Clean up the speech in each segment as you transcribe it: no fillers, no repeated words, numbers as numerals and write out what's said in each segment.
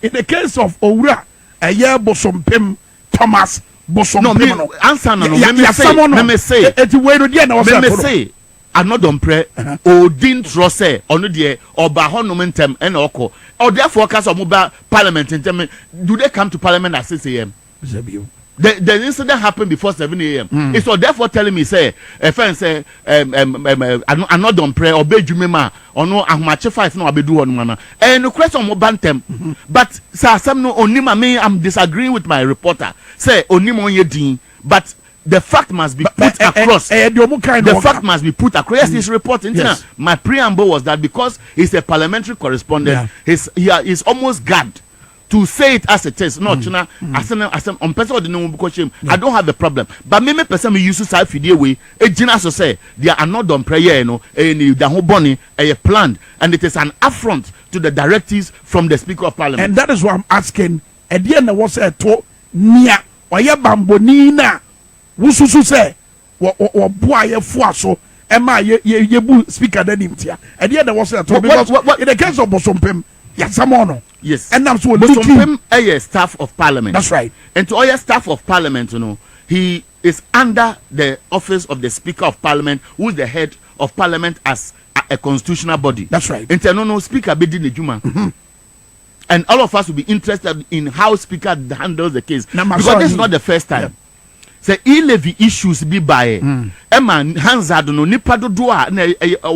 in the case of Owura, a year Bosompim Thomas Bosom. No, answer no. Let me say. I'm not done pray. Odin Trose, ono de oba honomentem and oko. Or therefore, cast of mobile parliament in term. Do they come to parliament at 6 a.m.? The incident happened before 7 a.m. It's so therefore telling me, say, a friend say, I'm not done pray, obey Jumema, or no, I'm much five, no, I'll be doing one. And the question of Mobantem. But, sir, some no, onima me, I'm disagreeing with my reporter. Say, onimo yedin, but the fact must be put across. The fact must be put across. Yes, he's reporting. Yes. My preamble was that because he's a parliamentary correspondent, he's almost gagged to say it as it is. No, China, on person because I don't have a problem. But me person me use to side video way. A Gina so say they are not done prayer, the whole bunny planned, and it is an affront to the directives from the Speaker of Parliament. And that is why I'm asking. At the end, was a to near or ya bambonina. Wususu say or boy fuaso Emma ye speaker denimtia. And the other was a talk because in the case of Bosompem, Yasamono. Yes. And I'm so Bosompem a staff of parliament. That's right. And to all your staff of parliament, he is under the office of the Speaker of Parliament, who is the head of parliament as a constitutional body. That's right. And no speaker bedi nejuma. And all of us will be interested in how Speaker handles the case. Because this is not the first time. Yeah. Say e-levy issues be by Emma hansard no nipa dodoa na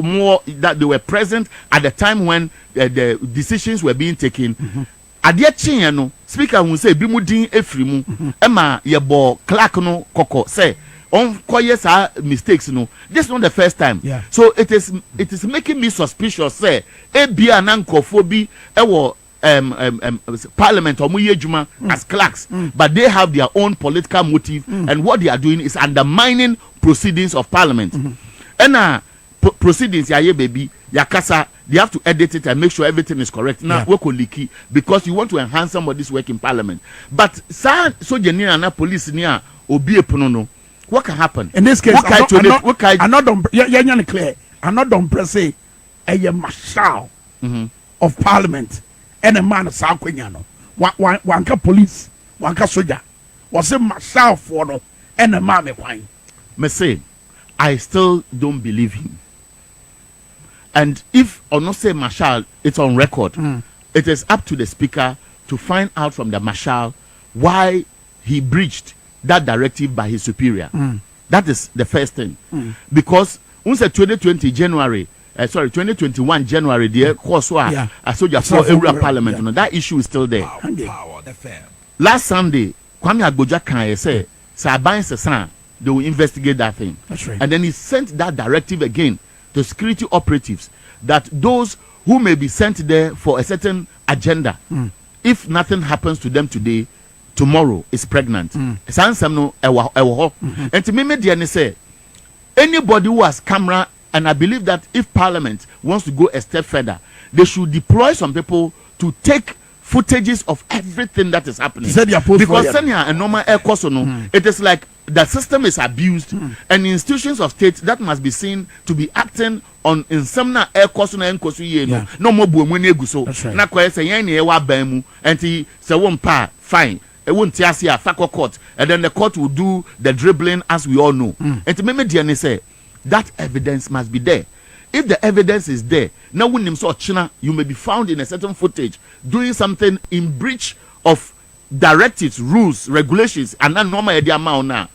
more that they were present at the time when the decisions were being taken. Ade chin no speaker who say bi mu din efri mu Emma yebo clerk no koko say on koye sa mistakes no. This is not the first time. Yeah. So it is making me suspicious say e bia na nkofo bi ewo parliament or juma as clerks, but they have their own political motive, and what they are doing is undermining proceedings of parliament. And proceedings, baby, yakasa, they have to edit it and make sure everything is correct. Now, work on leaky because you want to enhance somebody's work in parliament. But so genuine police near obi epono. What can happen in this case? I'm not clear. I'm not done pressing a marshal of parliament. And a man of South Kenyano, one police, one soldier, was a marshal for no, and a man wine. Me say, I still don't believe him. And if or not say marshal, it's on record. It is up to the speaker to find out from the marshal why he breached that directive by his superior. That is the first thing. Because once 2020 January. 2021 January, the course a soldier for every parliament. That issue is still there. Last Sunday, Kwame Agboja can say, Saban Sesan, they will investigate that thing. That's right. And then he sent that directive again to security operatives that those who may be sent there for a certain agenda, if nothing happens to them today, tomorrow is pregnant. And to me, say, anybody who has camera. And I believe that if Parliament wants to go a step further, they should deploy some people to take footages of everything that is happening. Because a normal air course, it is like the system is abused, and institutions of state that must be seen to be acting on in some air course no more buomuni guso. Na kwa say yen e wa ban mu enti say won pa fine. E won ti ase a fakwa court, and then the court will do the dribbling as we all know. Enti me dey say that evidence must be there. If the evidence is there, now when you may be found in a certain footage doing something in breach of directives, rules, regulations, and then normal amount now.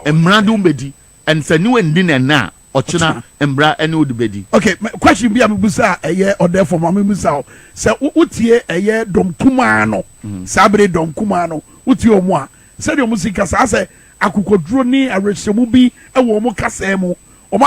And say new and now ochina embra enu bedi. Okay, question be abusa eye order for mama busa. Say utie eye dom kumano. Sabre dom kumano. Utie omo a. Say the musika say akukodro ni aresemu bi e wo mo kasa mu. The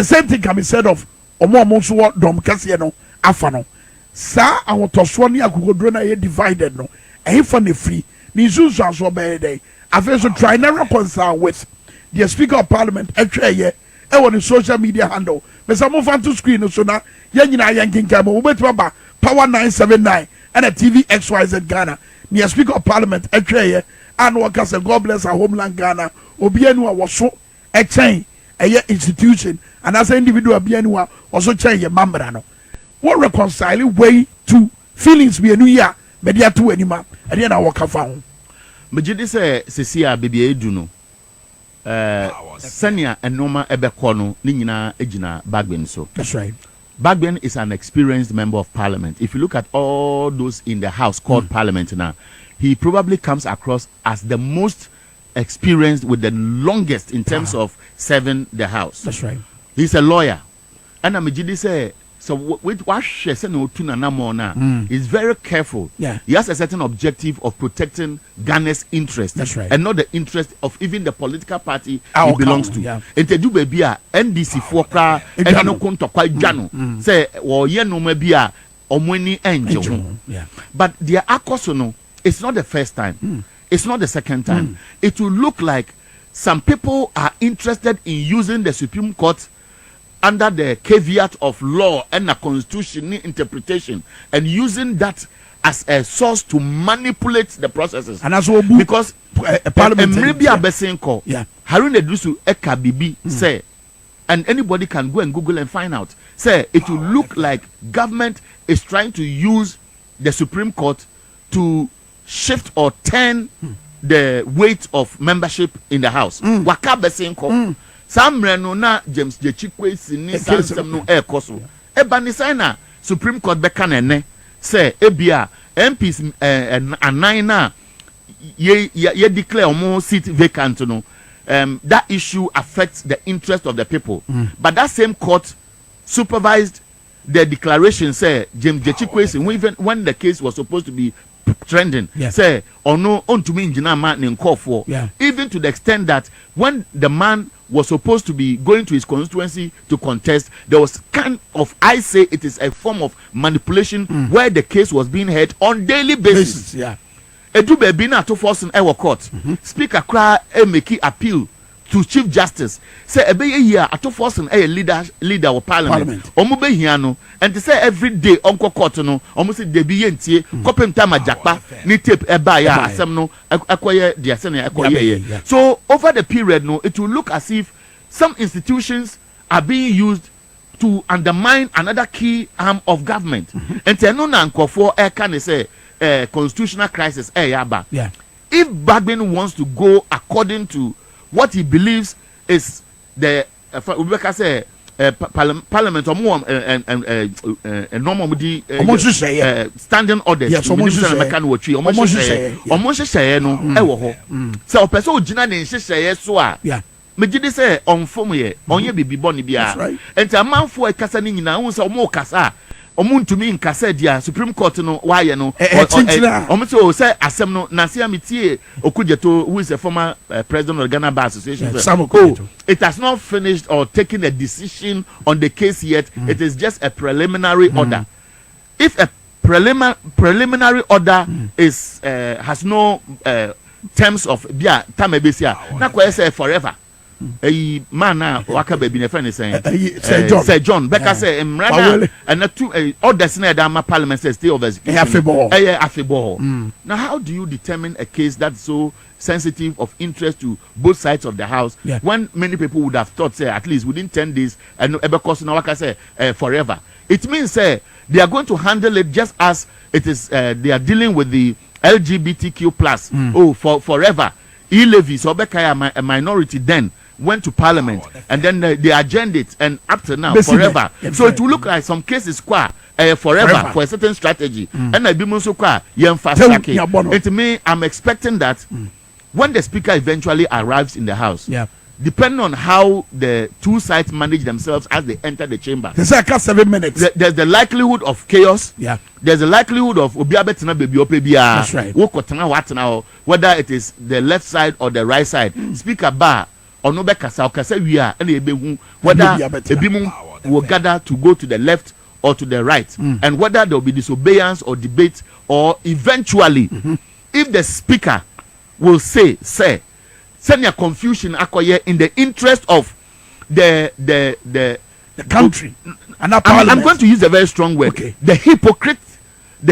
same thing can be said of Omo Dom Casiano Afano. Sa our Toswani Akugodrona divided no. A funny free. Nizu as well by day. I've also tried to reconcile with the Speaker of Parliament actually on the social media handle. But some of to screen so now Yanina Yanking Cabo Power 979 and a TV XYZ Ghana. The Speaker of Parliament actually and workers and God bless our homeland Ghana. Obianua was so a chain, a institution, and as an individual Obianua also chain your mambrano. what reconcile way to feelings be a new year media to anima and then I walk around. But you say Cecilia baby eduno senior and normal ebekono nina ejina Bagbin so. That's right. Bagbin is an experienced member of parliament. If you look at all those in the house called parliament now, he probably comes across as the most experienced with the longest in terms of serving the house. That's right. He's a lawyer. And Amejidi say, so with what she said no to Nanamona, he's very careful. Yeah. He has a certain objective of protecting Ghana's interest. That's right. And not the interest of even the political party he belongs to. Yeah. And to do baby NDC for kra and no konto kwa jano. Say or ye no mebia omweni angel. Yeah. But their akosono, it's not the first time. It's not the second time. It will look like some people are interested in using the Supreme Court under the caveat of law and a constitutional interpretation and using that as a source to manipulate the processes. And as well, because Parliamentary Harun Edrusu Eka Bibi say, and anybody can go and Google and find out, say it will look like government is trying to use the Supreme Court to shift or turn the weight of membership in the House. Waka Besenko. Some na James Jechikwe sini sansem no koso. Banisana Supreme Court bekanene say ebia MPs anan na ye declare omo seat vacant no. That issue affects the interest of the people. But that same court supervised the declaration say James Jechikwe even when the case was supposed to be trending, say or no on to me in call for, even to the extent that when the man was supposed to be going to his constituency to contest, there was kind of, I say it is a form of manipulation where the case was being heard on daily basis. Edu bebi na to force in our court. Speaker Kra make appeal to Chief Justice. Say ebe year ato force in a leader of parliament. Omo be hiano and to say every day onko court no omo say debi yentie kopem time ajakpa ni tape eba ya asem no akoye dia se na akoye. So over the period no it will look as if some institutions are being used to undermine another key arm of government. And teno na nkofo e kan say constitutional crisis yaba. If Bagbin wants to go according to what he believes is the parliament or more normal standing orders. Yes, so person ojina ne nhyehyeye so a megide say on form ye onye bibi boni bia enti amanfo e kasa ni nyina hu say omo kasa omuntumi nkasa dia Supreme Court no waye no omo say asem no nase amitie Okujeto, who is a former president of the Ghana Bar Association. It has not finished or taken a decision on the case yet. It is just a preliminary order. If a preliminary order is has no terms of bia tamebesia na kwa say forever. Man na waka baby ne friend saying say John Becca say emrana and two orders na da parliament say stay of execution afebo. Now how do you determine a case that's so sensitive of interest to both sides of the house when many people would have thought say at least within 10 days and because now waka say forever? It means say they are going to handle it just as it is they are dealing with the LGBTQ plus for forever. E-levies or a minority then went to parliament and then they adjourned it and up to now forever. So it will look like some cases forever for a certain strategy. And I be so fast tracking. To me, I'm expecting that when the speaker eventually arrives in the house, depending on how the two sides manage themselves as they enter the chamber, there's like 7 minutes. There's the likelihood of chaos. There's the likelihood of that's right. Whether it is the left side or the right side. Speaker Bar or no kasa we are whether ebimu will gather to go to the left or to the right, and whether there will be disobedience or debate, or eventually if the speaker will say send your confusion akoye in the interest of the country and I'm going to use a very strong word. The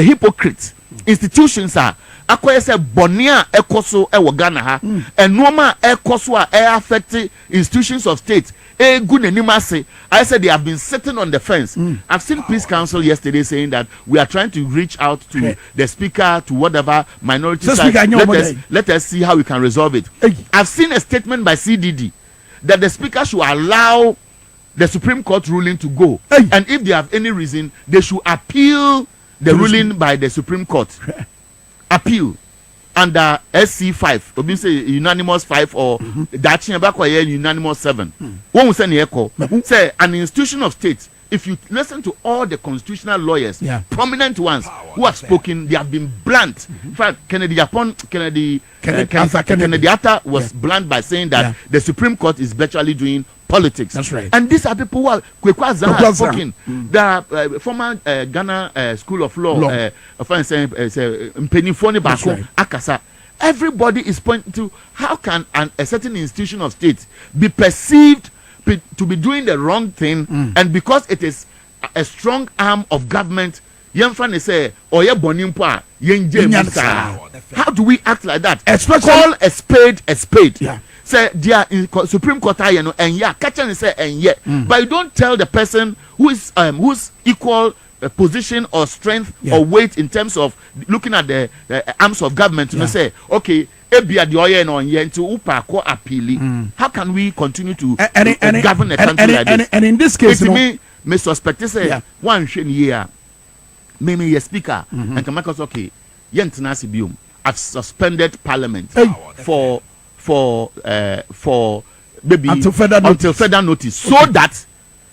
hypocrite institutions are akoye say bonia ekoso e wo Ghana ha enoma ekoso a affect institutions of state good anymase. I said they have been sitting on the fence. I've seen Peace Council yesterday saying that we are trying to reach out to the speaker, to whatever minority side. Let us see how we can resolve it. I've seen a statement by CDD that the speaker should allow the Supreme Court ruling to go, and if they have any reason, they should appeal the ruling by the Supreme Court. Appeal under SC5, or say unanimous 5 or that unanimous 7. One will say an institution of state. If you listen to all the constitutional lawyers, prominent ones who have spoken, they have been blunt. In fact, Kennedy Atta was blunt by saying that the Supreme Court is virtually doing politics. That's right. And these are people who are spoken. The former Ghana School of Law, Akasa. Everybody is pointing to how can a certain institution of state be perceived to be doing the wrong thing, and because it is a strong arm of government, how do we act like that? Call a spade a spade. Say they in Supreme Court and catch and say and but you don't tell the person who is whose equal position or strength or weight in terms of looking at the arms of government to say, okay, how can we continue to govern a country like this? And in this case, me suspect say one year, maybe a speaker and come back okay, I've suspended Parliament for maybe until further notice, so that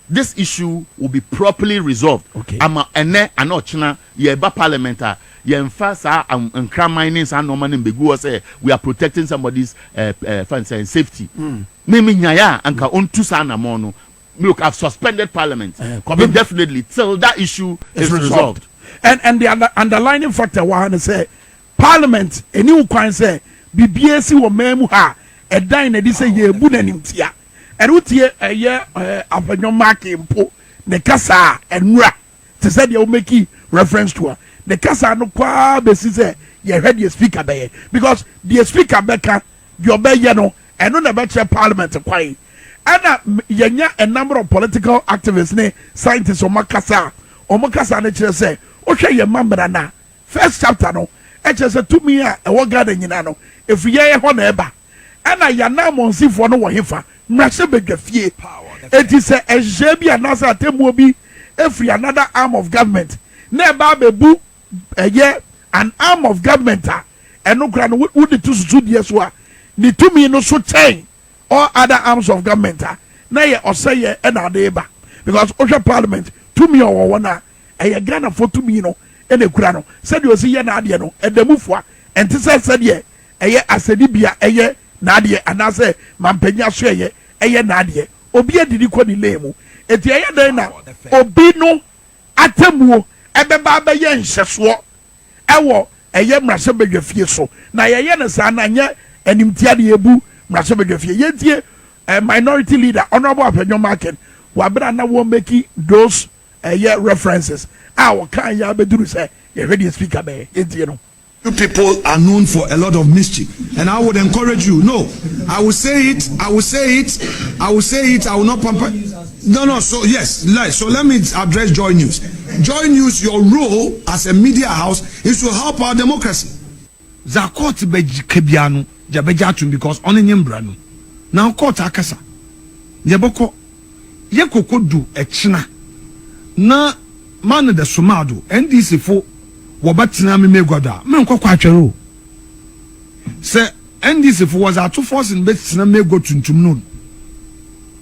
this issue will be properly resolved. Okay. Parliament we are protecting somebody's safety. Look, I've suspended Parliament indefinitely till that issue is resolved. And the underlining factor was say Parliament any can say BBS wo memu ha edan na di say ye bu nanim tia erutie Afenyo Markin po ne kasa enura te say they will make reference to her the kasa no kwa besi say ye head the speaker be because the speaker beka the obeye no eno na be chair Parliament kwan ana yenya a number of political activists ne scientists o makasa ne kire say o hwe ye mambra na first chapter no e kire say to me a wo garden nyina no if ye ho na eba ana ya na monsifo no wo hefa mrase bedwafie it is a jebi anasa atemu obi every another arm of government na eba bebu an arm of government eno kra no wo de to susu die so a ni to me no so chain all other arms of government na ye oseye na de eba because osha Parliament to me or wona Ghana for to me no e de kura no said you see ye na ade no edamufo enti said ye asedi bia na ade anase mampanya so ye na ade obi adidi ko ni lemu eti den na obi no atemuo ebeba ba ye nhyeso ewo mrase bedwafie so na ye ne sa na nye animtia de ebu mrase bedwafie ye tie minority leader honorable Afenyo Markin wabra na wo make those references our kan ya beduru say ye ready speaker be ye tie no. You people are known for a lot of mischief, and I would encourage you. No, I will say it. I will not pamper. No. So yes, so let me address Joy News. Joy News, your role as a media house is to help our democracy. Zakot beji kebianu jabejatu because onenye mbranu. Now court akasa. Yeboko yekoko du echina na man de sumado NDC fo. Wabatina me goda me nkokwa atwero say NDC was at 2 force in betina me go tuntum no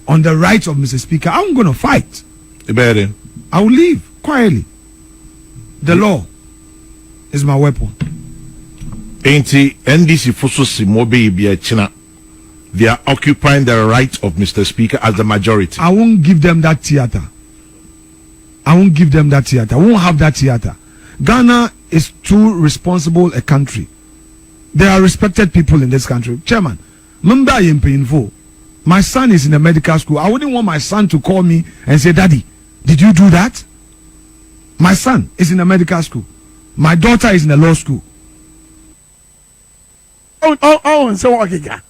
on the right of Mr. Speaker. I'm going to fight. I will leave quietly. The law is my weapon. NDC Fosusi Mobi China. They are occupying the right of Mr. Speaker as the majority. I won't give them that theater. I won't have that theater. Ghana is too responsible a country. There are respected people in this country. Chairman, my son is in a medical school. I wouldn't want my son to call me and say, Daddy, did you do that? My son is in a medical school. My daughter is in a law school. And so okay.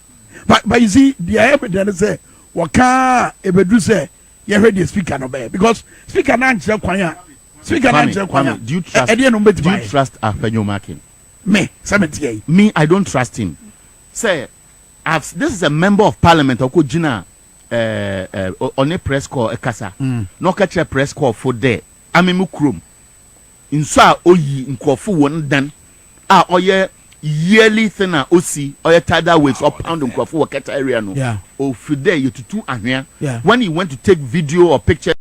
But you see, the evidence say, waka ebedu say, you heard the speaker no be because speaker na nche kwanya. Speaker na nche kwanya. Do you trust Afenyo Markin? Me I don't trust him. Say, this is a member of parliament okojina on a press call ekasa. No catch a press call for there. Amemu krom. Insa oyi nkofu won dan. Oye yearly thing na osi oye tidal waves up pound nkofu waketa area no. Yeah. O for there you to two ahwea. Yeah. When he went to take video or picture